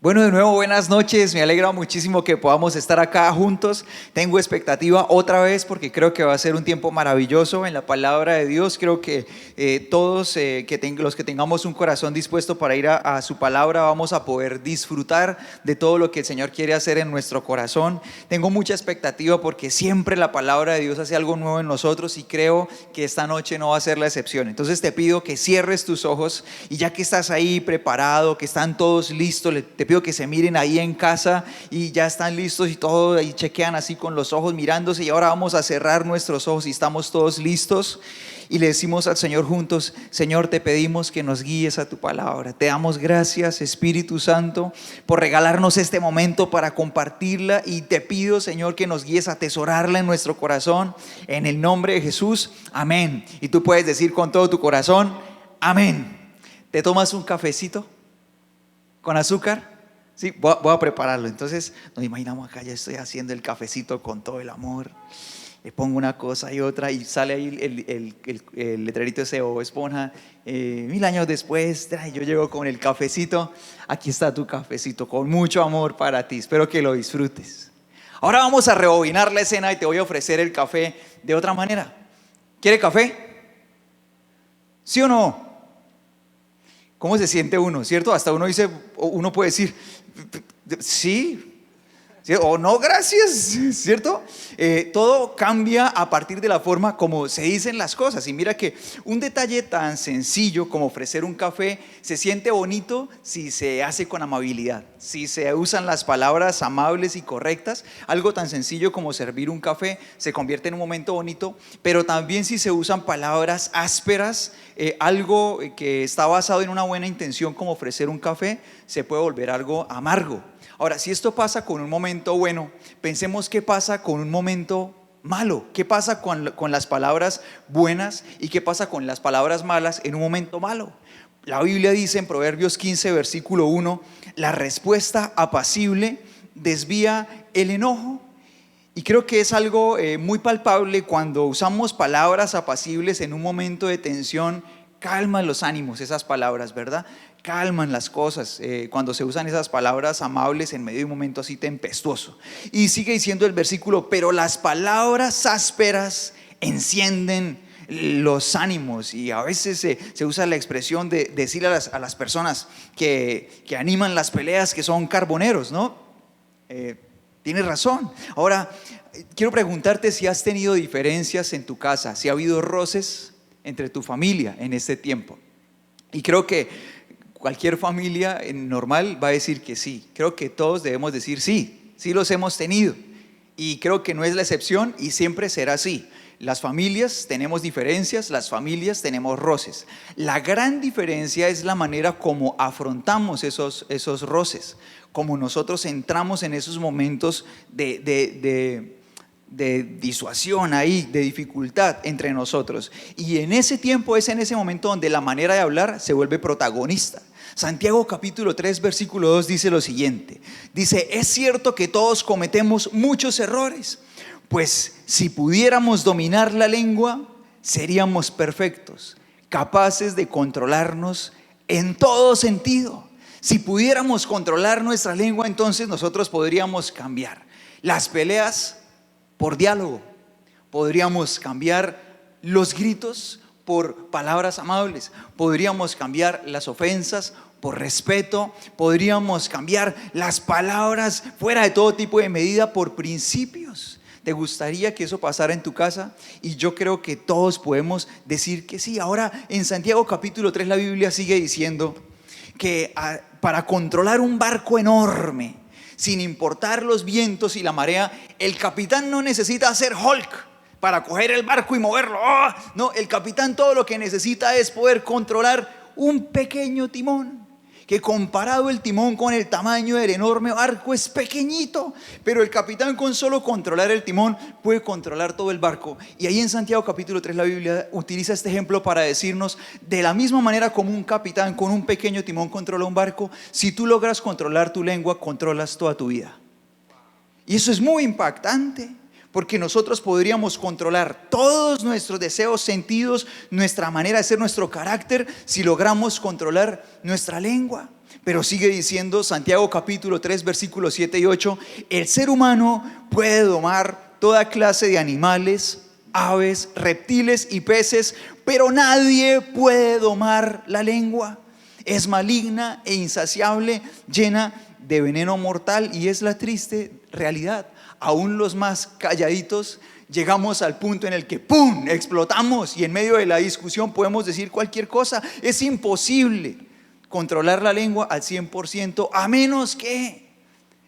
Bueno, de nuevo, buenas noches. Me alegra muchísimo que podamos estar acá juntos. Tengo expectativa otra vez porque creo que va a ser un tiempo maravilloso en la palabra de Dios. Creo que todos los que tengamos un corazón dispuesto para ir a su palabra vamos a poder disfrutar de todo lo que el Señor quiere hacer en nuestro corazón. Tengo mucha expectativa porque siempre la palabra de Dios hace algo nuevo en nosotros y creo que esta noche no va a ser la excepción. Entonces te pido que cierres tus ojos y ya que estás ahí preparado, que están todos listos, te pido que se miren ahí en casa y ya están listos y todo, y chequean así con los ojos mirándose, y ahora vamos a cerrar nuestros ojos y estamos todos listos y le decimos al Señor juntos: Señor, te pedimos que nos guíes a tu palabra. Te damos gracias, Espíritu Santo, por regalarnos este momento para compartirla, y te pido, Señor, que nos guíes a atesorarla en nuestro corazón, en el nombre de Jesús, amén. Y tú puedes decir con todo tu corazón: amén. ¿Te tomas un cafecito con azúcar? Sí, voy a prepararlo. Entonces nos imaginamos acá, ya estoy haciendo el cafecito con todo el amor. Le pongo una cosa y otra y sale ahí el letrerito ese o esponja. 1000 años después, yo llego con el cafecito. Aquí está tu cafecito con mucho amor para ti. Espero que lo disfrutes. Ahora vamos a rebobinar la escena y te voy a ofrecer el café de otra manera. ¿Quiere café? ¿Sí o no? ¿Cómo se siente uno? ¿Cierto? Hasta uno puede decir sí, o no, gracias, ¿cierto? Todo cambia a partir de la forma como se dicen las cosas. Y mira que un detalle tan sencillo como ofrecer un café se siente bonito si se hace con amabilidad, si se usan las palabras amables y correctas. Algo tan sencillo como servir un café se convierte en un momento bonito, pero también si se usan palabras ásperas, algo que está basado en una buena intención como ofrecer un café se puede volver algo amargo. Ahora, si esto pasa con un momento bueno, pensemos qué pasa con un momento malo. ¿Qué pasa con las palabras buenas y qué pasa con las palabras malas en un momento malo? La Biblia dice en Proverbios 15, versículo 1, la respuesta apacible desvía el enojo. Y creo que es algo muy palpable cuando usamos palabras apacibles en un momento de tensión. Calman los ánimos esas palabras, ¿verdad? Calman las cosas cuando se usan esas palabras amables en medio de un momento así tempestuoso. Y sigue diciendo el versículo: pero las palabras ásperas encienden los ánimos. Y a veces se usa la expresión de decir a las personas que animan las peleas que son carboneros, ¿no? Tienes razón. Ahora, quiero preguntarte si has tenido diferencias en tu casa, si ha habido roces entre tu familia en este tiempo. Y creo que cualquier familia normal va a decir que sí. Creo que todos debemos decir sí, sí los hemos tenido. Y creo que no es la excepción y siempre será así. Las familias tenemos diferencias, las familias tenemos roces. La gran diferencia es la manera como afrontamos esos roces, como nosotros entramos en esos momentos de disuasión ahí, de dificultad entre nosotros. Y en ese tiempo es en ese momento donde la manera de hablar se vuelve protagonista. Santiago capítulo 3 versículo 2 dice lo siguiente: dice, es cierto que todos cometemos muchos errores, pues si pudiéramos dominar la lengua seríamos perfectos, capaces de controlarnos en todo sentido. Si pudiéramos controlar nuestra lengua, entonces nosotros podríamos cambiar las peleas por diálogo, podríamos cambiar los gritos por palabras amables, podríamos cambiar las ofensas por respeto, podríamos cambiar las palabras fuera de todo tipo de medida por principios. ¿Te gustaría que eso pasara en tu casa? Y yo creo que todos podemos decir que sí. Ahora en Santiago capítulo 3 la Biblia sigue diciendo que para controlar un barco enorme, sin importar los vientos y la marea, el capitán no necesita hacer Hulk para coger el barco y moverlo. No, el capitán todo lo que necesita es poder controlar un pequeño timón, que comparado el timón con el tamaño del enorme barco es pequeñito, pero el capitán con solo controlar el timón puede controlar todo el barco. Y ahí en Santiago capítulo 3 la Biblia utiliza este ejemplo para decirnos: de la misma manera como un capitán con un pequeño timón controla un barco, si tú logras controlar tu lengua, controlas toda tu vida. Y eso es muy impactante, porque nosotros podríamos controlar todos nuestros deseos, sentidos, nuestra manera de ser, nuestro carácter, si logramos controlar nuestra lengua. Pero sigue diciendo Santiago capítulo 3 versículos 7 y 8, el ser humano puede domar toda clase de animales, aves, reptiles y peces, pero nadie puede domar la lengua. Es maligna e insaciable, llena de veneno mortal, y es la triste realidad. Aún los más calladitos llegamos al punto en el que ¡pum!, explotamos, y en medio de la discusión podemos decir cualquier cosa. Es imposible controlar la lengua al 100%, a menos que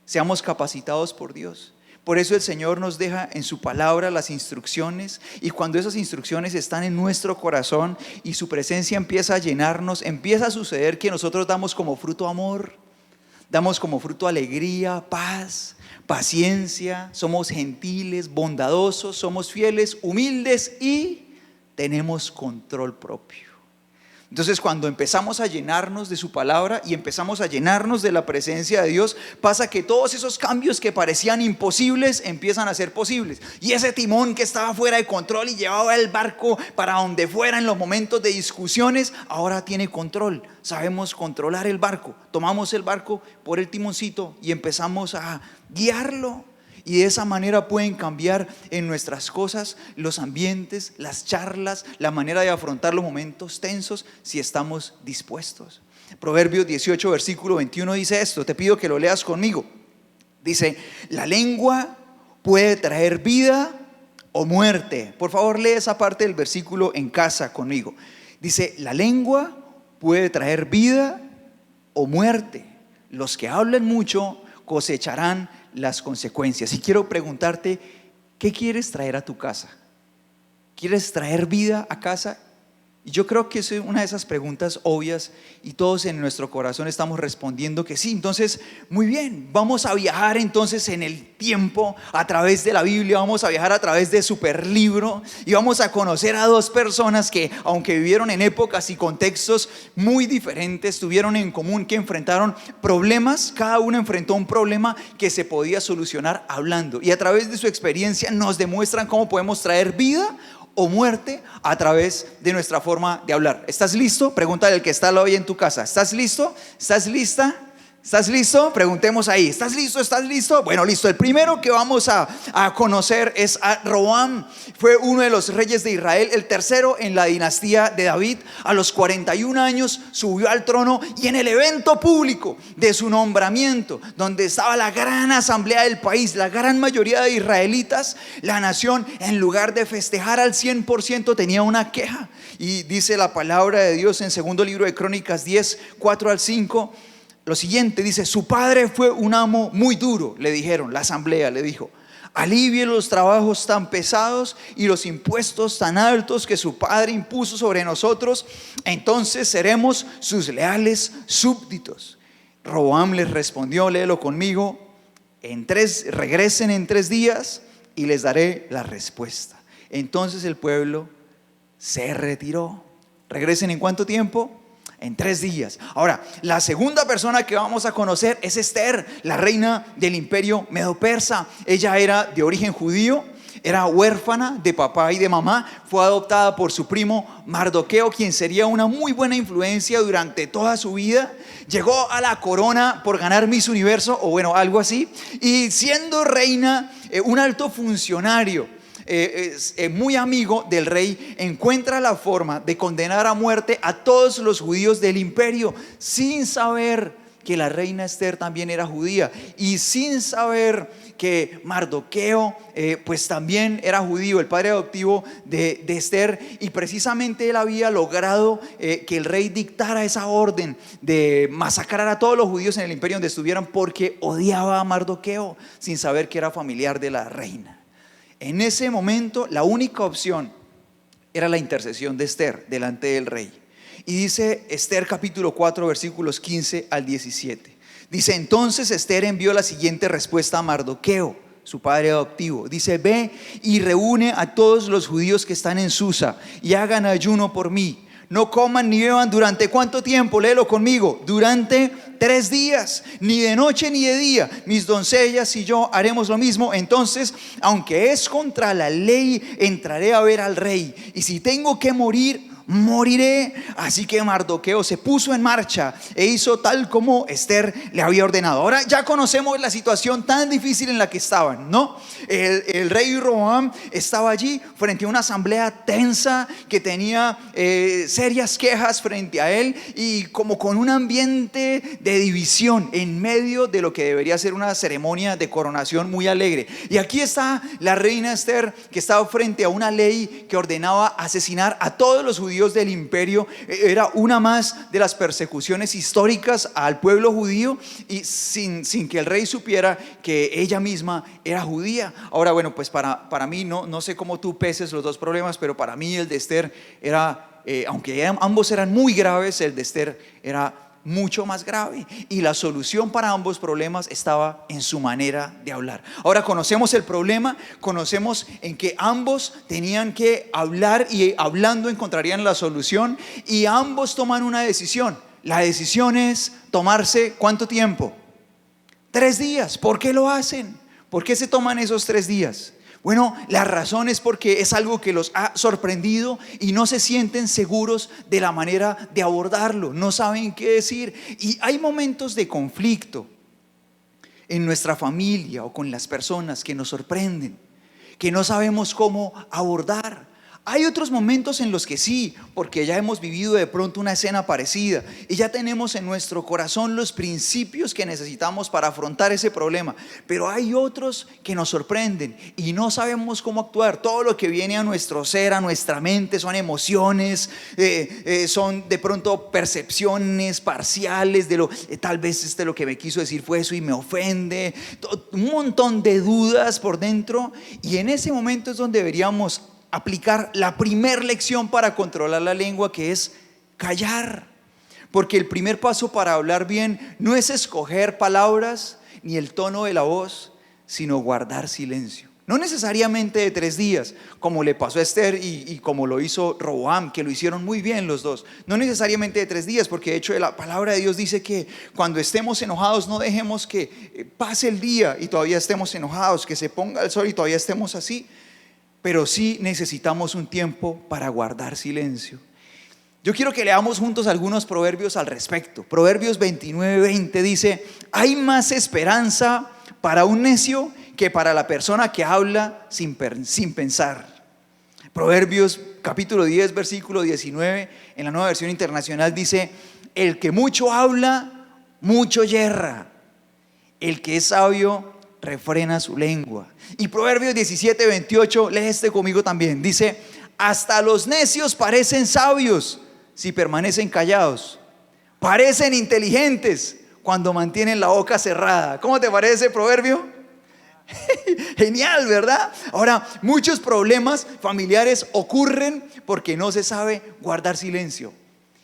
seamos capacitados por Dios. Por eso el Señor nos deja en su palabra las instrucciones, y cuando esas instrucciones están en nuestro corazón y su presencia empieza a llenarnos, empieza a suceder que nosotros damos como fruto amor, damos como fruto alegría, paz, paciencia, somos gentiles, bondadosos, somos fieles, humildes y tenemos control propio. Entonces, cuando empezamos a llenarnos de su palabra y empezamos a llenarnos de la presencia de Dios, pasa que todos esos cambios que parecían imposibles empiezan a ser posibles. Y ese timón que estaba fuera de control y llevaba el barco para donde fuera en los momentos de discusiones, ahora tiene control. Sabemos controlar el barco. Tomamos el barco por el timoncito y empezamos a guiarlo. Y de esa manera pueden cambiar en nuestras cosas los ambientes, las charlas, la manera de afrontar los momentos tensos, si estamos dispuestos. Proverbios 18 versículo 21 dice esto, te pido que lo leas conmigo. Dice, la lengua puede traer vida o muerte. Por favor, lee esa parte del versículo en casa conmigo. Dice, la lengua puede traer vida o muerte. Los que hablan mucho cosecharán las consecuencias. Y quiero preguntarte, ¿qué quieres traer a tu casa? ¿Quieres traer vida a casa? Y yo creo que es una de esas preguntas obvias, y todos en nuestro corazón estamos respondiendo que sí. Entonces, muy bien, vamos a viajar entonces en el tiempo a través de la Biblia, vamos a viajar a través de Superlibro, y vamos a conocer a dos personas que, aunque vivieron en épocas y contextos muy diferentes, tuvieron en común que enfrentaron problemas. Cada uno enfrentó un problema que se podía solucionar hablando, y a través de su experiencia nos demuestran cómo podemos traer vida o muerte a través de nuestra forma de hablar. ¿Estás listo? Pregúntale al que está hoy en tu casa. ¿Estás listo? ¿Estás lista? ¿Estás listo? Preguntemos ahí. ¿Estás listo? ¿Estás listo? Bueno, listo. El primero que vamos a conocer es a Roboam. Fue uno de los reyes de Israel, el tercero en la dinastía de David. A los 41 años subió al trono, y en el evento público de su nombramiento, donde estaba la gran asamblea del país, la gran mayoría de israelitas, la nación, en lugar de festejar al 100%, tenía una queja. Y dice la palabra de Dios en segundo libro de Crónicas 10, 4 al 5. Lo siguiente dice, su padre fue un amo muy duro, le dijeron, la asamblea le dijo, alivie los trabajos tan pesados y los impuestos tan altos que su padre impuso sobre nosotros, entonces seremos sus súbditos. Roboam les respondió, léelo conmigo, regresen en 3 días y les daré la respuesta. Entonces el pueblo se retiró. ¿Regresen en cuánto tiempo? En 3 días. Ahora, la segunda persona que vamos a conocer es Esther, la reina del imperio medo-persa. Ella era de origen judío, era huérfana de papá y de mamá, fue adoptada por su primo Mardoqueo, quien sería una muy buena influencia durante toda su vida. Llegó a la corona por ganar Miss Universo, o bueno, algo así, y siendo reina, un alto funcionario, muy amigo del rey, encuentra la forma de condenar a muerte a todos los judíos del imperio, sin saber que la reina Esther también era judía, y sin saber que Mardoqueo pues también era judío, el padre adoptivo de Esther. Y precisamente él había logrado que el rey dictara esa orden de masacrar a todos los judíos en el imperio donde estuvieran, porque odiaba a Mardoqueo, sin saber que era familiar de la reina. En ese momento la única opción era la intercesión de Esther delante del rey. Y dice Esther capítulo 4 versículos 15 al 17. Dice, entonces Esther envió la siguiente respuesta a Mardoqueo, su padre adoptivo. Dice, ve y reúne a todos los judíos que están en Susa y hagan ayuno por mí. No coman ni beban durante ¿cuánto tiempo? Léelo conmigo. Durante 3 días, ni de noche ni de día, mis doncellas y yo haremos lo mismo. Entonces, aunque es contra la ley, entraré a ver al rey, y si tengo que morir, moriré. Así que Mardoqueo se puso en marcha e hizo tal como Esther le había ordenado. Ahora ya conocemos la situación tan difícil en la que estaban, ¿no? El rey Roboam estaba allí frente a una asamblea tensa que tenía serias quejas frente a él, y como con un ambiente de división en medio de lo que debería ser una ceremonia de coronación muy alegre. Y aquí está la reina Esther, que estaba frente a una ley que ordenaba asesinar a todos los judíos del imperio. Era una más de las persecuciones históricas al pueblo judío, y sin que el rey supiera que ella misma era judía. Ahora, bueno, pues para mí, no sé cómo tú peses los dos problemas, pero para mí el de Esther era, aunque ambos eran muy graves, el de Esther era mucho más grave, y la solución para ambos problemas estaba en su manera de hablar. Ahora conocemos el problema, conocemos en que ambos tenían que hablar, y hablando encontrarían la solución, y ambos toman una decisión. La decisión es tomarse ¿cuánto tiempo? 3 días. ¿Por qué lo hacen? ¿Por qué se toman esos 3 días? Bueno, la razón es porque es algo que los ha sorprendido y no se sienten seguros de la manera de abordarlo, no saben qué decir. Y hay momentos de conflicto en nuestra familia o con las personas que nos sorprenden, que no sabemos cómo abordar. Hay otros momentos en los que sí, porque ya hemos vivido de pronto una escena parecida y ya tenemos en nuestro corazón los principios que necesitamos para afrontar ese problema. Pero hay otros que nos sorprenden y no sabemos cómo actuar. Todo lo que viene a nuestro ser, a nuestra mente, son emociones, son de pronto percepciones parciales de lo, tal vez lo que me quiso decir fue eso y me ofende. Un montón de dudas por dentro, y en ese momento es donde deberíamos aplicar la primer lección para controlar la lengua, que es callar. Porque el primer paso para hablar bien no es escoger palabras ni el tono de la voz, sino guardar silencio. No necesariamente de 3 días, como le pasó a Esther y como lo hizo Roboam, que lo hicieron muy bien los dos. No necesariamente de 3 días, porque de hecho la palabra de Dios dice que cuando estemos enojados no dejemos que pase el día y todavía estemos enojados, que se ponga el sol y todavía estemos así. Pero sí necesitamos un tiempo para guardar silencio. Yo quiero que leamos juntos algunos proverbios al respecto. Proverbios 29:20 dice: hay más esperanza para un necio que para la persona que habla sin pensar. Proverbios capítulo 10 versículo 19 en la Nueva Versión Internacional dice: el que mucho habla, mucho yerra. El que es sabio refrena su lengua. Y Proverbios 17:28, lee este conmigo también, dice: hasta los necios parecen sabios si permanecen callados, parecen inteligentes cuando mantienen la boca cerrada. ¿Cómo te parece ese proverbio? Genial, ¿verdad? Ahora, muchos problemas familiares ocurren porque no se sabe guardar silencio.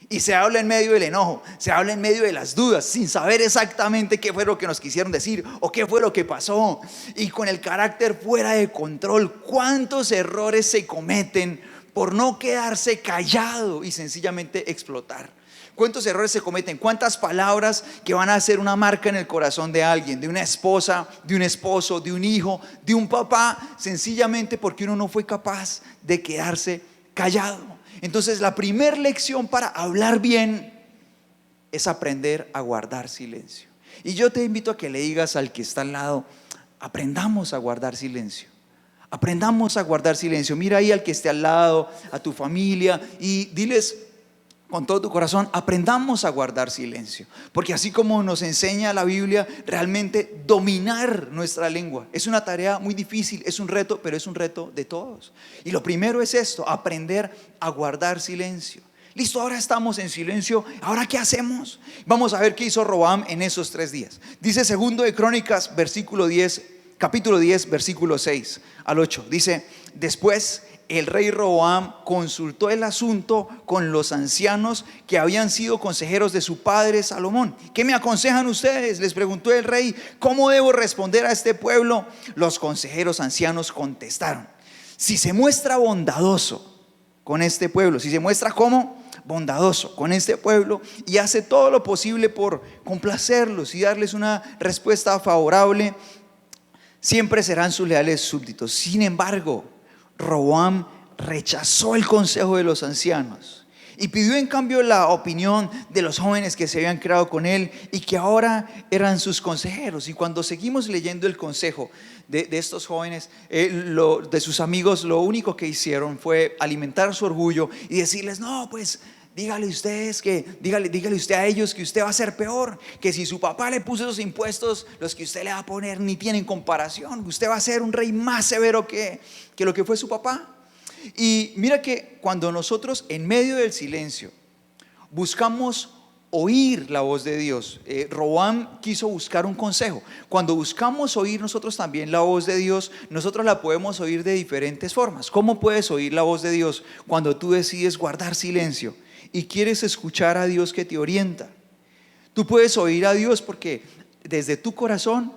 Y se habla en medio del enojo, se habla en medio de las dudas, sin saber exactamente qué fue lo que nos quisieron decir o qué fue lo que pasó. Y con el carácter fuera de control, ¿cuántos errores se cometen por no quedarse callado y sencillamente explotar? ¿Cuántos errores se cometen? ¿Cuántas palabras que van a hacer una marca en el corazón de alguien, de una esposa, de un esposo, de un hijo, de un papá, sencillamente porque uno no fue capaz de quedarse callado? Entonces la primera lección para hablar bien es aprender a guardar silencio. Y yo te invito a que le digas al que está al lado: aprendamos a guardar silencio. Aprendamos a guardar silencio. Mira ahí al que esté al lado, a tu familia, y diles con todo tu corazón: aprendamos a guardar silencio. Porque así como nos enseña la Biblia, realmente dominar nuestra lengua es una tarea muy difícil, es un reto, pero es un reto de todos. Y lo primero es esto: aprender a guardar silencio. Listo, ahora estamos en silencio. ¿Ahora qué hacemos? Vamos a ver qué hizo Roboam en esos 3 días. Dice segundo de Crónicas, capítulo 10, versículo 6 al 8. Dice: después el rey Roboam consultó el asunto con los ancianos que habían sido consejeros de su padre Salomón. ¿Qué me aconsejan ustedes?, les preguntó el rey. ¿Cómo debo responder a este pueblo? Los consejeros ancianos contestaron: si se muestra bondadoso con este pueblo, si se muestra como bondadoso con este pueblo y hace todo lo posible por complacerlos y darles una respuesta favorable. Siempre serán sus leales súbditos. Sin embargo, Roboam rechazó el consejo de los ancianos y pidió en cambio la opinión de los jóvenes que se habían creado con él y que ahora eran sus consejeros. Y cuando seguimos leyendo el consejo de estos jóvenes, de sus amigos, lo único que hicieron fue alimentar su orgullo y decirles: no, pues dígale usted a ellos que usted va a ser peor, que si su papá le puso esos impuestos, los que usted le va a poner ni tienen comparación. Usted va a ser un rey más severo que lo que fue su papá. Y mira que cuando nosotros en medio del silencio buscamos oír la voz de Dios, Roboam quiso buscar un consejo. Cuando buscamos oír nosotros también la voz de Dios, nosotros la podemos oír de diferentes formas. ¿Cómo puedes oír la voz de Dios? Cuando tú decides guardar silencio y quieres escuchar a Dios que te orienta. Tú puedes oír a Dios porque desde tu corazón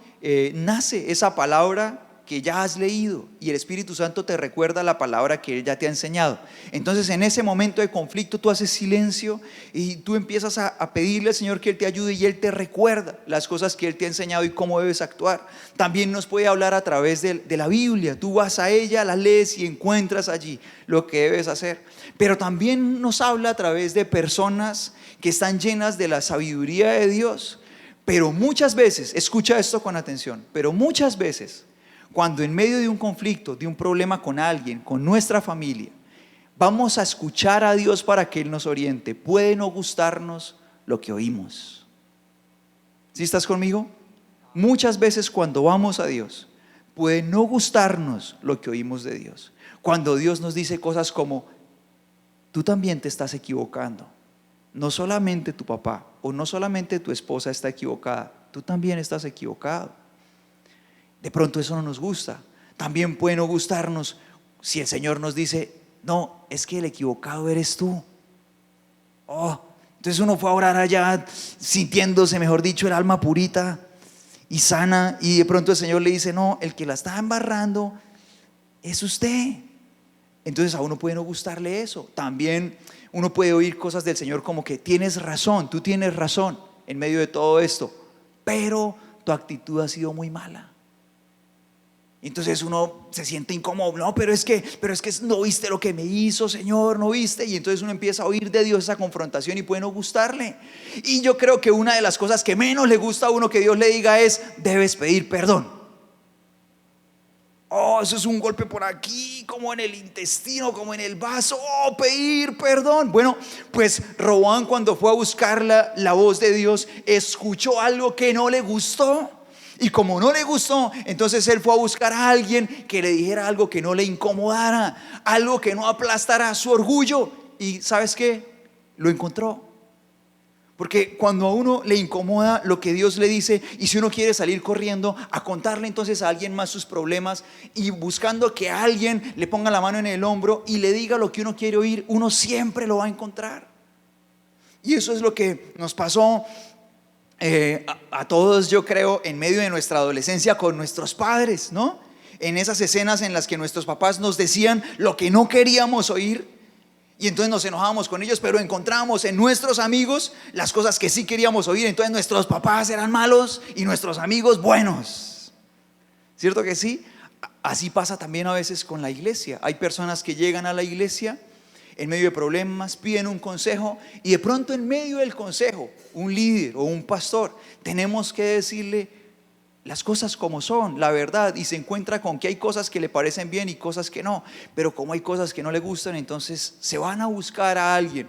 nace esa palabra que ya has leído y el Espíritu Santo te recuerda la palabra que Él ya te ha enseñado. Entonces en ese momento de conflicto tú haces silencio y tú empiezas a pedirle al Señor que Él te ayude y Él te recuerda las cosas que Él te ha enseñado y cómo debes actuar. También nos puede hablar a través de la Biblia. Tú vas a ella, la lees y encuentras allí lo que debes hacer. Pero también nos habla a través de personas que están llenas de la sabiduría de Dios. Pero muchas veces, escucha esto con atención, pero muchas veces cuando en medio de un conflicto, de un problema con alguien, con nuestra familia, vamos a escuchar a Dios para que Él nos oriente, puede no gustarnos lo que oímos. ¿Sí estás conmigo? Muchas veces cuando vamos a Dios, puede no gustarnos lo que oímos de Dios. Cuando Dios nos dice cosas como: tú también te estás equivocando. No solamente tu papá o no solamente tu esposa está equivocada, tú también estás equivocado. De pronto eso no nos gusta. También puede no gustarnos si el Señor nos dice: no, es que el equivocado eres tú. Entonces uno fue a orar allá sintiéndose, mejor dicho, el alma purita y sana, y de pronto el Señor le dice: no, el que la está embarrando es usted. Entonces a uno puede no gustarle eso. También uno puede oír cosas del Señor como que tienes razón, tú tienes razón en medio de todo esto, pero tu actitud ha sido muy mala. Entonces uno se siente incómodo: no, pero es que no viste lo que me hizo, Señor, no viste. Y entonces uno empieza a oír de Dios esa confrontación y puede no gustarle. Y yo creo que una de las cosas que menos le gusta a uno que Dios le diga es: debes pedir perdón. Eso es un golpe por aquí, como en el intestino, como en el vaso. Pedir perdón. Bueno, pues Roboam, cuando fue a buscar la voz de Dios, escuchó algo que no le gustó. Y como no le gustó, entonces él fue a buscar a alguien que le dijera algo que no le incomodara, algo que no aplastara su orgullo. Y ¿sabes qué? Lo encontró. Porque cuando a uno le incomoda lo que Dios le dice, y si uno quiere salir corriendo a contarle entonces a alguien más sus problemas y buscando que alguien le ponga la mano en el hombro y le diga lo que uno quiere oír, uno siempre lo va a encontrar. Y eso es lo que nos pasó a todos, yo creo, en medio de nuestra adolescencia con nuestros padres, ¿no? En esas escenas en las que nuestros papás nos decían lo que no queríamos oír y entonces nos enojábamos con ellos, pero encontrábamos en nuestros amigos las cosas que sí queríamos oír. Entonces nuestros papás eran malos y nuestros amigos buenos. ¿Cierto que sí? Así pasa también a veces con la iglesia. Hay personas que llegan a la iglesia en medio de problemas, piden un consejo y de pronto en medio del consejo, un líder o un pastor, tenemos que decirle las cosas como son, la verdad, y se encuentra con que hay cosas que le parecen bien y cosas que no, pero como hay cosas que no le gustan, entonces se van a buscar a alguien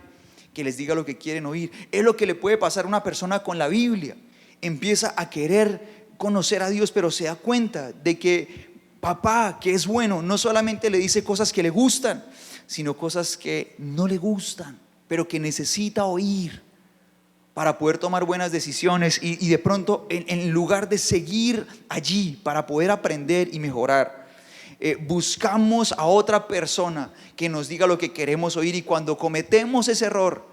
que les diga lo que quieren oír. Es lo que le puede pasar a una persona con la Biblia. Empieza a querer conocer a Dios, pero se da cuenta de que papá, que es bueno, no solamente le dice cosas que le gustan, sino cosas que no le gustan, pero que necesita oír para poder tomar buenas decisiones. Y de pronto en lugar de seguir allí para poder aprender y mejorar, buscamos a otra persona que nos diga lo que queremos oír. Y cuando cometemos ese error,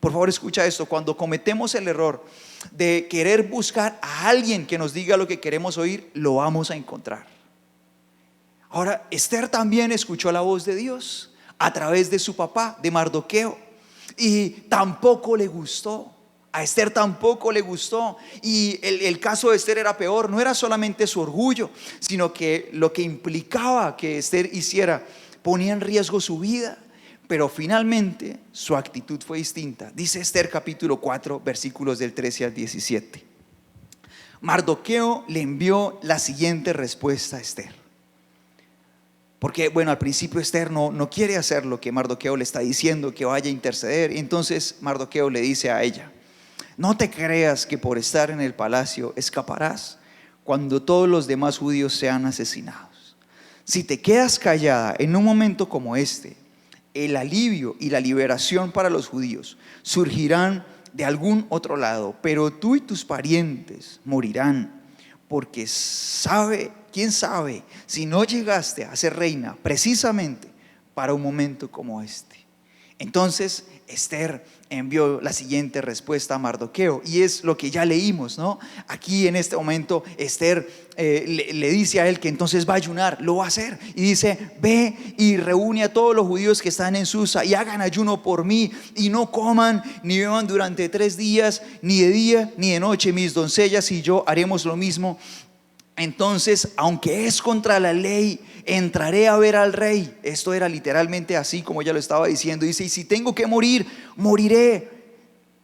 por favor escucha esto, cuando cometemos el error de querer buscar a alguien que nos diga lo que queremos oír, lo vamos a encontrar. Ahora, Esther también escuchó la voz de Dios a través de su papá, de Mardoqueo. Y tampoco le gustó. A Esther tampoco le gustó. Y el caso de Esther era peor. No era solamente su orgullo, sino que lo que implicaba que Esther hiciera ponía en riesgo su vida. Pero finalmente su actitud fue distinta. Dice Esther capítulo 4 versículos del 13 al 17. Mardoqueo le envió la siguiente respuesta a Esther. Porque bueno, al principio Esther no quiere hacer lo que Mardoqueo le está diciendo, que vaya a interceder. Entonces Mardoqueo le dice a ella: no te creas que por estar en el palacio escaparás cuando todos los demás judíos sean asesinados. Si te quedas callada en un momento como este, el alivio y la liberación para los judíos surgirán de algún otro lado, pero tú y tus parientes morirán, porque quién sabe si no llegaste a ser reina precisamente para un momento como este. Entonces Esther envió la siguiente respuesta a Mardoqueo, y es lo que ya leímos, ¿no? Aquí en este momento Esther le dice a él que entonces va a ayunar. Lo va a hacer y dice: ve y reúne a todos los judíos que están en Susa y hagan ayuno por mí, y no coman ni beban durante 3 días, ni de día ni de noche. Mis doncellas y yo haremos lo mismo. Entonces, aunque es contra la ley, entraré a ver al rey. Esto era literalmente así como ella lo estaba diciendo. Dice: y si tengo que morir, moriré.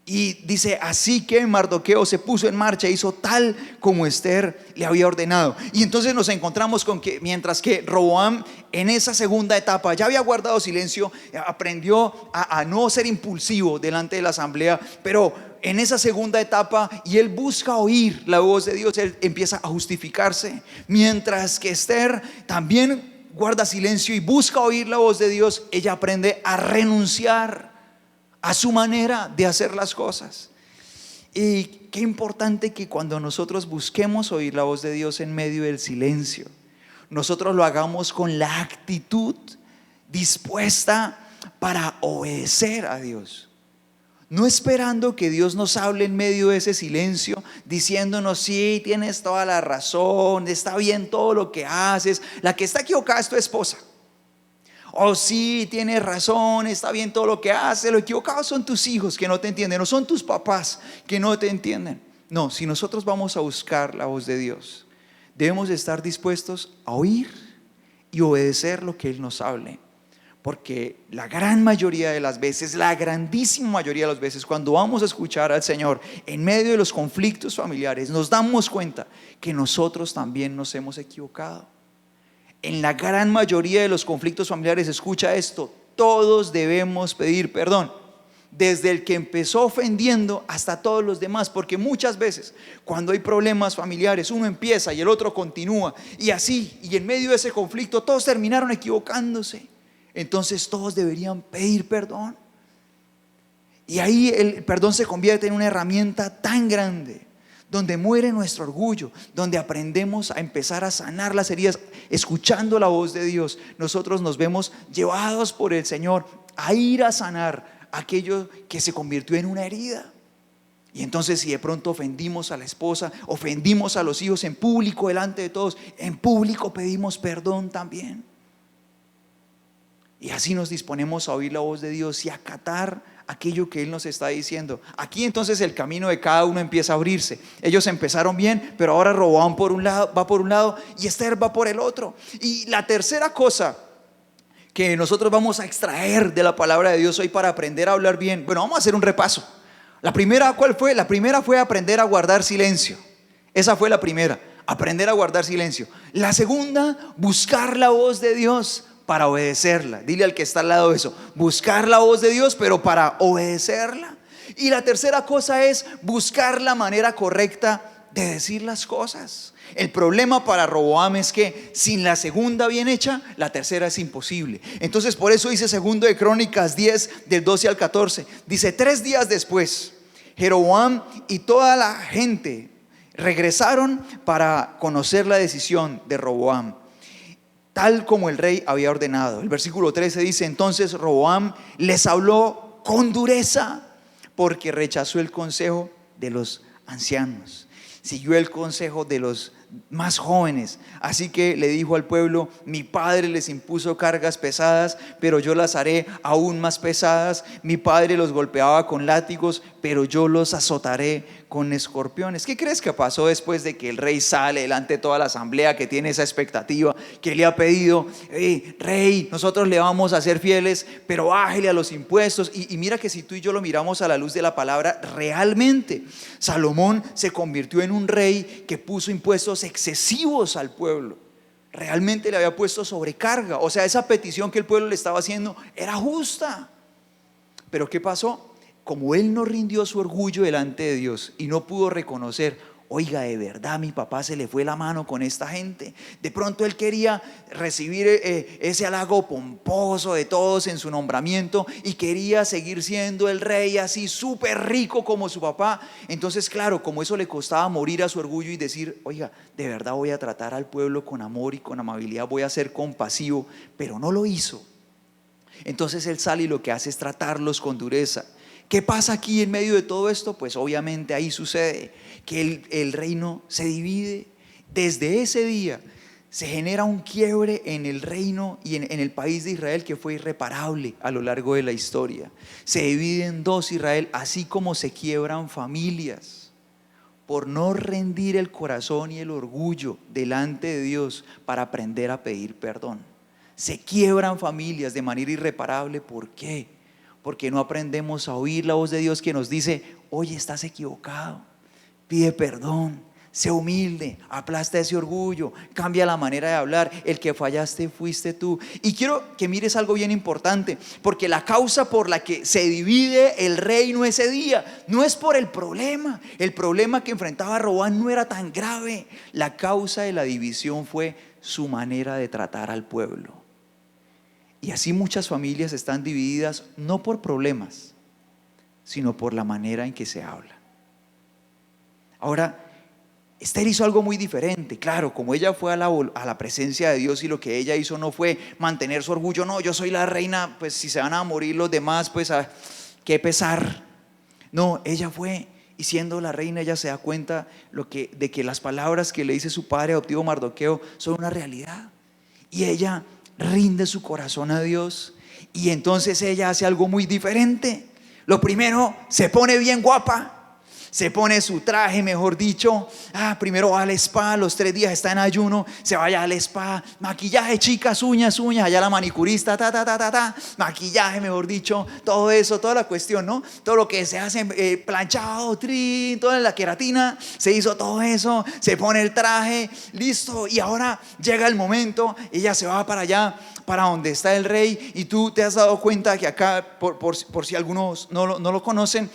Y dice: así que Mardoqueo se puso en marcha, hizo tal como Esther le había ordenado. Y entonces nos encontramos con que mientras que Roboam en esa segunda etapa ya había guardado silencio, aprendió a no ser impulsivo delante de la asamblea, pero en esa segunda etapa, y él busca oír la voz de Dios, él empieza a justificarse. Mientras que Esther también guarda silencio y busca oír la voz de Dios, ella aprende a renunciar a su manera de hacer las cosas. Y qué importante que cuando nosotros busquemos oír la voz de Dios en medio del silencio, nosotros lo hagamos con la actitud dispuesta para obedecer a Dios. No esperando que Dios nos hable en medio de ese silencio, diciéndonos: sí, tienes toda la razón, está bien todo lo que haces, la que está equivocada es tu esposa. O sí, tienes razón, está bien todo lo que haces, lo equivocado son tus hijos que no te entienden, o son tus papás que no te entienden. No, si nosotros vamos a buscar la voz de Dios, debemos estar dispuestos a oír y obedecer lo que Él nos hable. Porque la gran mayoría de las veces, la grandísima mayoría de las veces, cuando vamos a escuchar al Señor en medio de los conflictos familiares, nos damos cuenta que nosotros también nos hemos equivocado. En la gran mayoría de los conflictos familiares, escucha esto: todos debemos pedir perdón, desde el que empezó ofendiendo hasta todos los demás. Porque muchas veces cuando hay problemas familiares, uno empieza y el otro continúa, y así, y en medio de ese conflicto todos terminaron equivocándose. Entonces todos deberían pedir perdón. Y ahí el perdón se convierte en una herramienta tan grande, donde muere nuestro orgullo, donde aprendemos a empezar a sanar las heridas. Escuchando la voz de Dios, nosotros nos vemos llevados por el Señor a ir a sanar aquello que se convirtió en una herida. Y entonces, si de pronto ofendimos a la esposa, ofendimos a los hijos en público, delante de todos, en público pedimos perdón también. Y así nos disponemos a oír la voz de Dios y a acatar aquello que Él nos está diciendo. Aquí entonces el camino de cada uno empieza a abrirse. Ellos empezaron bien, pero ahora Roboam va por un lado y Esther va por el otro. Y la tercera cosa que nosotros vamos a extraer de la palabra de Dios hoy para aprender a hablar bien, bueno, vamos a hacer un repaso. La primera, ¿cuál fue? La primera fue aprender a guardar silencio. Esa fue la primera, aprender a guardar silencio. La segunda, buscar la voz de Dios para obedecerla. Dile al que está al lado eso: buscar la voz de Dios, pero para obedecerla. Y la tercera cosa es buscar la manera correcta de decir las cosas. El problema para Roboam es que sin la segunda bien hecha, la tercera es imposible. Entonces por eso dice segundo de Crónicas 10 del 12 al 14. Dice: 3 días después, Jeroboam y toda la gente regresaron para conocer la decisión de Roboam, tal como el rey había ordenado. El versículo 13 dice: entonces Roboam les habló con dureza, porque rechazó el consejo de los ancianos, siguió el consejo de los más jóvenes. Así que le dijo al pueblo: mi padre les impuso cargas pesadas, pero yo las haré aún más pesadas. Mi padre los golpeaba con látigos, pero yo los azotaré con escorpiones. ¿Qué crees que pasó después de que el rey sale delante de toda la asamblea, que tiene esa expectativa, que le ha pedido: rey, nosotros le vamos a ser fieles, pero bájele a los impuestos? Y mira que si tú y yo lo miramos a la luz de la palabra, realmente Salomón se convirtió en un rey que puso impuestos excesivos al pueblo. Realmente le había puesto sobrecarga. O sea, esa petición que el pueblo le estaba haciendo era justa. Pero ¿qué pasó? Como él no rindió su orgullo delante de Dios y no pudo reconocer: oiga, de verdad mi papá se le fue la mano con esta gente. De pronto él quería recibir ese halago pomposo de todos en su nombramiento y quería seguir siendo el rey así súper rico como su papá. Entonces, claro, como eso le costaba morir a su orgullo y decir: oiga, de verdad voy a tratar al pueblo con amor y con amabilidad, voy a ser compasivo, pero no lo hizo. Entonces él sale y lo que hace es tratarlos con dureza. ¿Qué pasa aquí en medio de todo esto? Pues obviamente ahí sucede que el reino se divide. Desde ese día se genera un quiebre en el reino y en el país de Israel que fue irreparable a lo largo de la historia. Se divide en dos Israel, así como se quiebran familias por no rendir el corazón y el orgullo delante de Dios para aprender a pedir perdón. Se quiebran familias de manera irreparable. ¿Por qué? Porque no aprendemos a oír la voz de Dios que nos dice: oye, estás equivocado, pide perdón, sé humilde, aplasta ese orgullo, cambia la manera de hablar, el que fallaste fuiste tú. Y quiero que mires algo bien importante, porque la causa por la que se divide el reino ese día no es por el problema que enfrentaba Roboam no era tan grave. La causa de la división fue su manera de tratar al pueblo. Y así muchas familias están divididas no por problemas, sino por la manera en que se habla. Ahora, Esther hizo algo muy diferente. Claro, como ella fue a la presencia de Dios, y lo que ella hizo no fue mantener su orgullo. No, yo soy la reina, pues si se van a morir los demás, pues qué pesar. No, ella fue, y siendo la reina, ella se da cuenta de que las palabras que le dice su padre adoptivo Mardoqueo son una realidad. Y ella rinde su corazón a Dios, y entonces ella hace algo muy diferente. Lo primero, se pone bien guapa, se pone su traje, mejor dicho. Primero va al spa, los 3 días está en ayuno, se vaya al spa, maquillaje, chicas, uñas, allá la manicurista, maquillaje, mejor dicho, todo eso, toda la cuestión, ¿no? Todo lo que se hace, planchado, toda la queratina, se hizo todo eso, se pone el traje, listo. Y ahora llega el momento, ella se va para allá, para donde está el rey. Y tú te has dado cuenta que acá, por si algunos no lo conocen,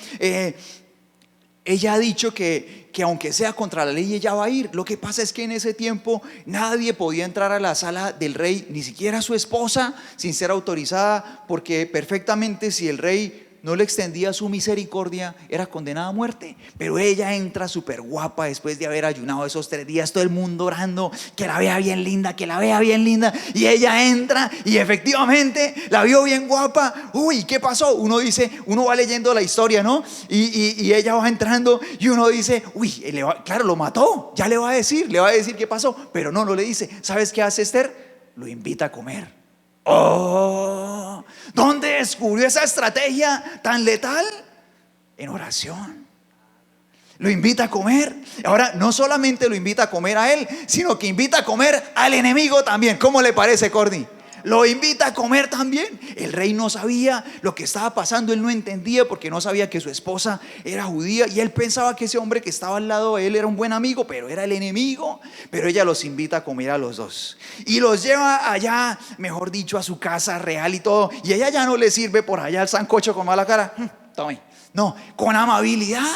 ella ha dicho que aunque sea contra la ley, ella va a ir. Lo que pasa es que en ese tiempo nadie podía entrar a la sala del rey, ni siquiera su esposa, sin ser autorizada, porque perfectamente, si el rey no le extendía su misericordia, era condenada a muerte. Pero ella entra súper guapa después de haber ayunado esos 3 días, todo el mundo orando que la vea bien linda, que la vea bien linda. Y ella entra y efectivamente la vio bien guapa. Uy, ¿qué pasó? Uno va leyendo la historia, ¿no? Y ella va entrando y uno dice: uy, claro, lo mató, ya le va a decir qué pasó. Pero no le dice. ¿Sabes qué hace Esther? Lo invita a comer. Oh, ¿dónde descubrió esa estrategia tan letal? En oración. Lo invita a comer. Ahora, no solamente lo invita a comer a él, sino que invita a comer al enemigo también. ¿Cómo le parece, Corny? Lo invita a comer también. El rey no sabía lo que estaba pasando, él no entendía, porque no sabía que su esposa era judía, y él pensaba que ese hombre que estaba al lado de él era un buen amigo, pero era el enemigo. Pero ella los invita a comer a los dos y los lleva allá, mejor dicho, a su casa real y todo. Y ella ya no le sirve por allá el sancocho con mala cara. Tome. No, con amabilidad,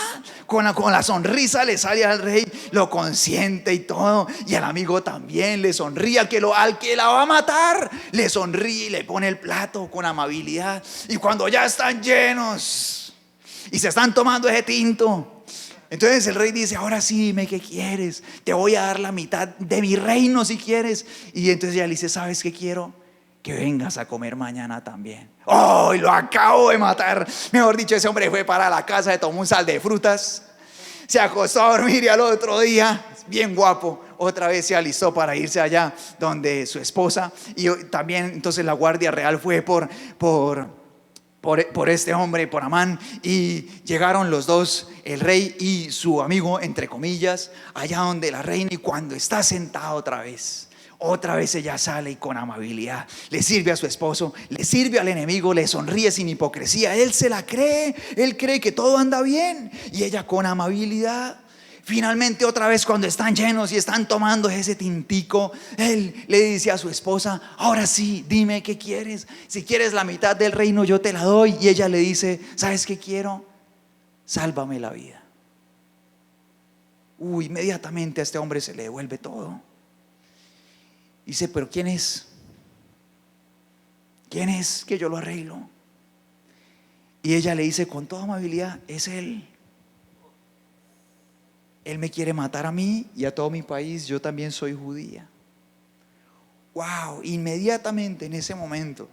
con la sonrisa le sale al rey, lo consiente y todo. Y al amigo también le sonríe, al que la va a matar le sonríe y le pone el plato con amabilidad. Y cuando ya están llenos y se están tomando ese tinto, entonces el rey dice: ahora sí, dime qué quieres, te voy a dar la mitad de mi reino si quieres. Y entonces ella le dice: ¿sabes qué quiero? Que vengas a comer mañana también. ¡Oh! Lo acabo de matar. Mejor dicho, ese hombre fue para la casa, se tomó un sal de frutas, se acostó a dormir, y al otro día, bien guapo: otra vez se alistó para irse allá donde su esposa. Y también entonces la guardia real fue por este hombre, por Amán, y llegaron los dos, el rey y su amigo, entre comillas, allá donde la reina. Y cuando está sentada otra vez ella sale y con amabilidad le sirve a su esposo, le sirve al enemigo, le sonríe sin hipocresía. Él se la cree, él cree que todo anda bien, y ella con amabilidad. Finalmente, otra vez, cuando están llenos y están tomando ese tintico, él le dice a su esposa: ahora sí, dime qué quieres. Si quieres la mitad del reino, yo te la doy. Y ella le dice: ¿sabes qué quiero? Sálvame la vida. Inmediatamente a este hombre se le devuelve todo. Dice: pero ¿quién es? ¿Quién es que yo lo arreglo? Y ella le dice con toda amabilidad: es él. Él me quiere matar a mí y a todo mi país. Yo también soy judía. Inmediatamente en ese momento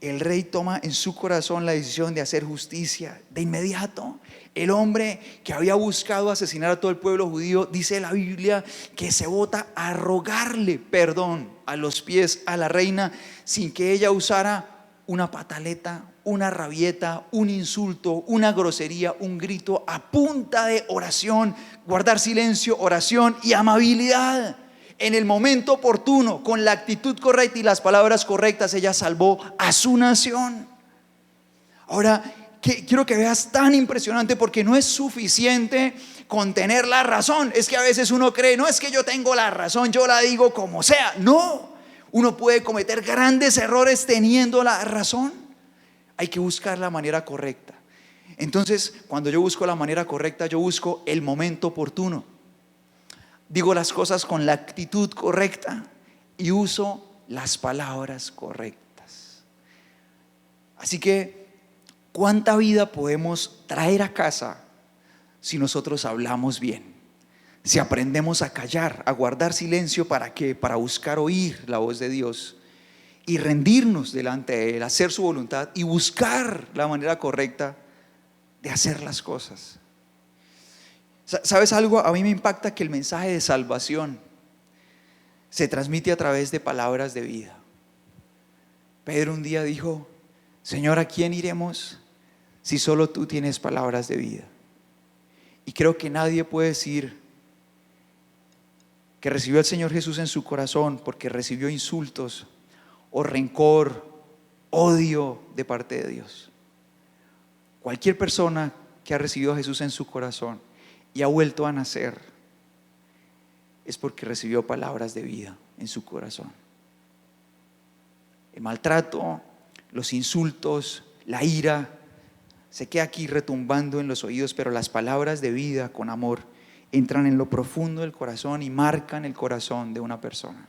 el rey toma en su corazón la decisión de hacer justicia. De inmediato, el hombre que había buscado asesinar a todo el pueblo judío, dice la Biblia, que se bota a rogarle perdón a los pies a la reina, sin que ella usara una pataleta, una rabieta, un insulto, una grosería, un grito, a punta de oración, guardar silencio, oración y amabilidad. En el momento oportuno, con la actitud correcta y las palabras correctas, ella salvó a su nación. Ahora, quiero que veas tan impresionante, porque no es suficiente con tener la razón. Es que a veces uno cree: no, es que yo tengo la razón, yo la digo como sea. No, uno puede cometer grandes errores teniendo la razón. Hay que buscar la manera correcta. Entonces, cuando yo busco la manera correcta, yo busco el momento oportuno. Digo las cosas con la actitud correcta y uso las palabras correctas. Así que, ¿cuánta vida podemos traer a casa si nosotros hablamos bien? Si aprendemos a callar, a guardar silencio, ¿para qué? Para buscar oír la voz de Dios y rendirnos delante de Él, hacer su voluntad y buscar la manera correcta de hacer las cosas. ¿Sabes algo? A mí me impacta que el mensaje de salvación se transmite a través de palabras de vida. Pedro un día dijo: Señor, ¿a quién iremos si solo tú tienes palabras de vida? Y creo que nadie puede decir que recibió al Señor Jesús en su corazón porque recibió insultos o rencor, odio de parte de Dios. Cualquier persona que ha recibido a Jesús en su corazón y ha vuelto a nacer es porque recibió palabras de vida en su corazón. El maltrato, los insultos, la ira se queda aquí retumbando en los oídos, pero las palabras de vida con amor entran en lo profundo del corazón y marcan el corazón de una persona.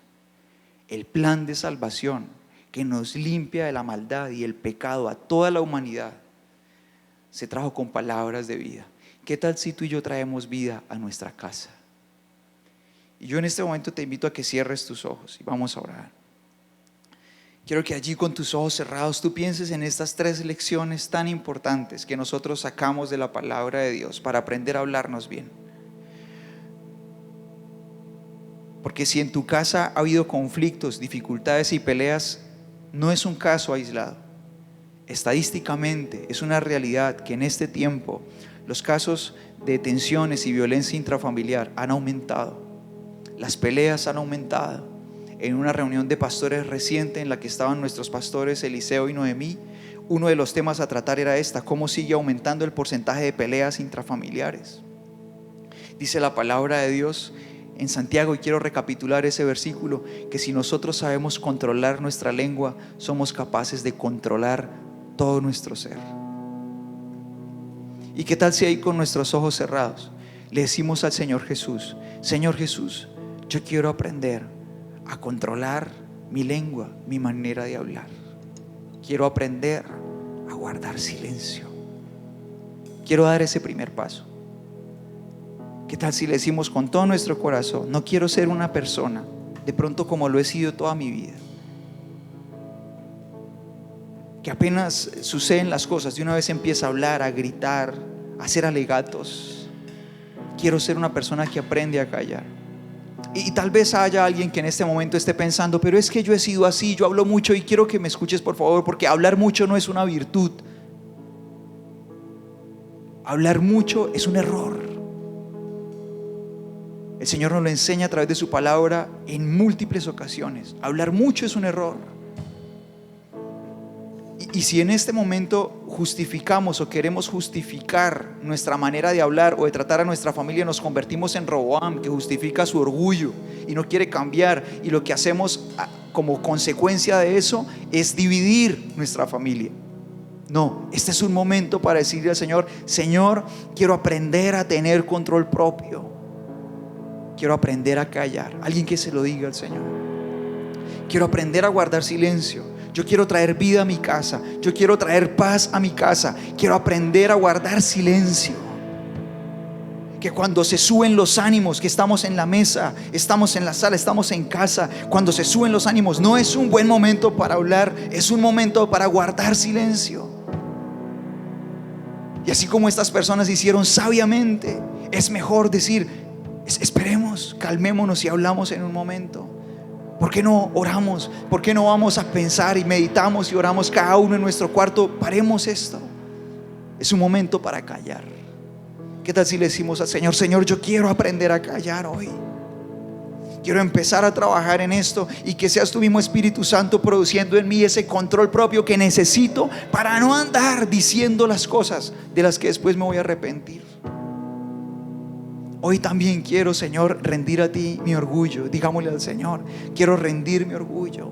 El plan de salvación que nos limpia de la maldad y el pecado a toda la humanidad se trajo con palabras de vida. ¿Qué tal si tú y yo traemos vida a nuestra casa? Y yo en este momento te invito a que cierres tus ojos y vamos a orar. Quiero que allí, con tus ojos cerrados, tú pienses en estas 3 lecciones tan importantes que nosotros sacamos de la palabra de Dios para aprender a hablarnos bien. Porque si en tu casa ha habido conflictos, dificultades y peleas, no es un caso aislado. Estadísticamente es una realidad que en este tiempo los casos de tensiones y violencia intrafamiliar han aumentado. Las peleas han aumentado. En una reunión de pastores reciente en la que estaban nuestros pastores Eliseo y Noemí, uno de los temas a tratar era cómo sigue aumentando el porcentaje de peleas intrafamiliares. Dice la palabra de Dios en Santiago, y quiero recapitular ese versículo, que si nosotros sabemos controlar nuestra lengua, somos capaces de controlar todo nuestro ser. ¿Y qué tal si ahí, con nuestros ojos cerrados, le decimos al Señor Jesús: Señor Jesús, yo quiero aprender a controlar mi lengua, mi manera de hablar. Quiero aprender a guardar silencio. Quiero dar ese primer paso. ¿Qué tal si le decimos con todo nuestro corazón: no quiero ser una persona, de pronto como lo he sido toda mi vida, que apenas suceden las cosas de una vez empieza a hablar, a gritar, a hacer alegatos? Quiero ser una persona que aprende a callar. Y tal vez haya alguien que en este momento esté pensando, pero es que yo he sido así, yo hablo mucho, y quiero que me escuches por favor, porque hablar mucho no es una virtud. Hablar mucho es un error. El Señor nos lo enseña a través de su palabra en múltiples ocasiones. Hablar mucho es un error. Y si en este momento justificamos o queremos justificar nuestra manera de hablar o de tratar a nuestra familia, nos convertimos en Roboam, que justifica su orgullo y no quiere cambiar, y lo que hacemos como consecuencia de eso es dividir nuestra familia. No, este es un momento para decirle al Señor: Señor, quiero aprender a tener control propio, quiero aprender a callar. Alguien que se lo diga al Señor: quiero aprender a guardar silencio. Yo quiero traer vida a mi casa. Yo quiero traer paz a mi casa. Quiero aprender a guardar silencio. Que cuando se suben los ánimos, que estamos en la mesa, estamos en la sala, estamos en casa, cuando se suben los ánimos, no es un buen momento para hablar, es un momento para guardar silencio. Y así como estas personas hicieron sabiamente, es mejor decir: esperemos, calmémonos y hablamos en un momento. ¿Por qué no oramos? ¿Por qué no vamos a pensar y meditamos y oramos cada uno en nuestro cuarto? Paremos esto. Es un momento para callar. ¿Qué tal si le decimos al Señor: Señor, yo quiero aprender a callar hoy? Quiero empezar a trabajar en esto, y que seas tu mismo Espíritu Santo produciendo en mí ese control propio que necesito para no andar diciendo las cosas de las que después me voy a arrepentir. Hoy también quiero, Señor, rendir a ti mi orgullo. Digámosle al Señor: quiero rendir mi orgullo.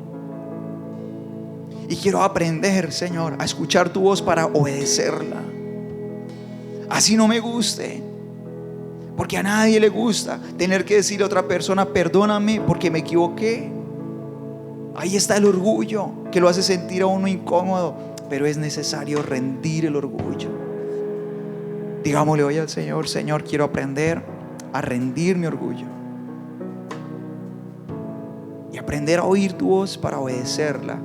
Y quiero aprender, Señor, a escuchar tu voz para obedecerla. Así no me guste, porque a nadie le gusta tener que decirle a otra persona: perdóname porque me equivoqué. Ahí está el orgullo, que lo hace sentir a uno incómodo. Pero es necesario rendir el orgullo. Digámosle hoy al Señor: Señor, quiero aprender a rendir mi orgullo y aprender a oír tu voz para obedecerla.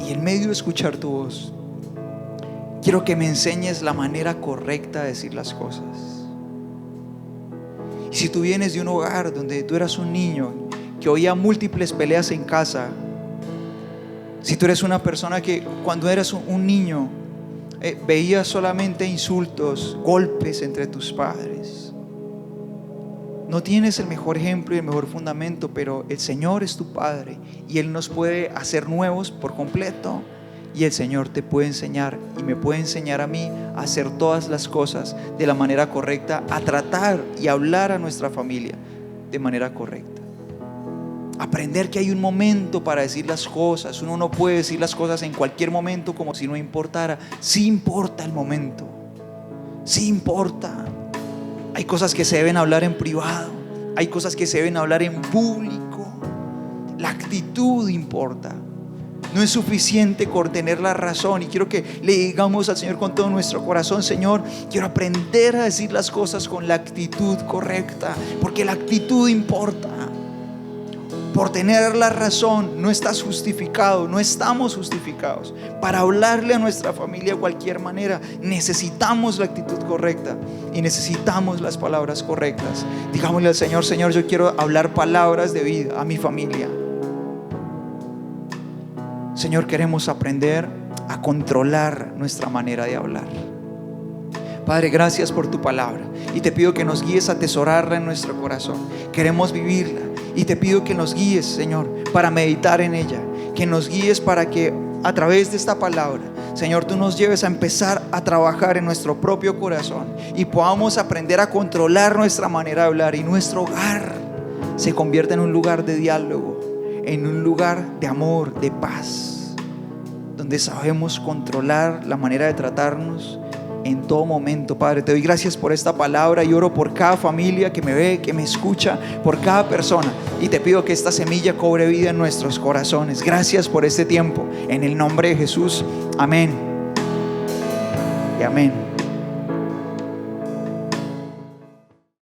Y en medio de escuchar tu voz, quiero que me enseñes la manera correcta de decir las cosas. Y si tú vienes de un hogar donde tú eras un niño que oía múltiples peleas en casa, si tú eres una persona que cuando eras un niño veías solamente insultos, golpes entre tus padres, no tienes el mejor ejemplo y el mejor fundamento, pero el Señor es tu Padre y Él nos puede hacer nuevos por completo. Y el Señor te puede enseñar y me puede enseñar a mí a hacer todas las cosas de la manera correcta, a tratar y hablar a nuestra familia de manera correcta. Aprender que hay un momento para decir las cosas. Uno no puede decir las cosas en cualquier momento como si no importara. Sí importa el momento, sí importa. Hay cosas que se deben hablar en privado, hay cosas que se deben hablar en público. La actitud importa. No es suficiente con tener la razón. Y quiero que le digamos al Señor con todo nuestro corazón: Señor, quiero aprender a decir las cosas con la actitud correcta, porque la actitud importa. Por tener la razón no estás justificado, no estamos justificados. Para hablarle a nuestra familia de cualquier manera necesitamos la actitud correcta y necesitamos las palabras correctas. Digámosle al Señor: Señor, yo quiero hablar palabras de vida a mi familia. Señor, queremos aprender a controlar nuestra manera de hablar. Padre, gracias por tu palabra y te pido que nos guíes a atesorarla en nuestro corazón. Queremos vivirla y te pido que nos guíes, Señor, para meditar en ella. Que nos guíes para que a través de esta palabra, Señor, tú nos lleves a empezar a trabajar en nuestro propio corazón y podamos aprender a controlar nuestra manera de hablar, y nuestro hogar se convierta en un lugar de diálogo, en un lugar de amor, de paz, donde sabemos controlar la manera de tratarnos en todo momento. Padre, te doy gracias por esta palabra y oro por cada familia que me ve, que me escucha, por cada persona, y te pido que esta semilla cobre vida en nuestros corazones. Gracias por este tiempo, en el nombre de Jesús, amén y amén.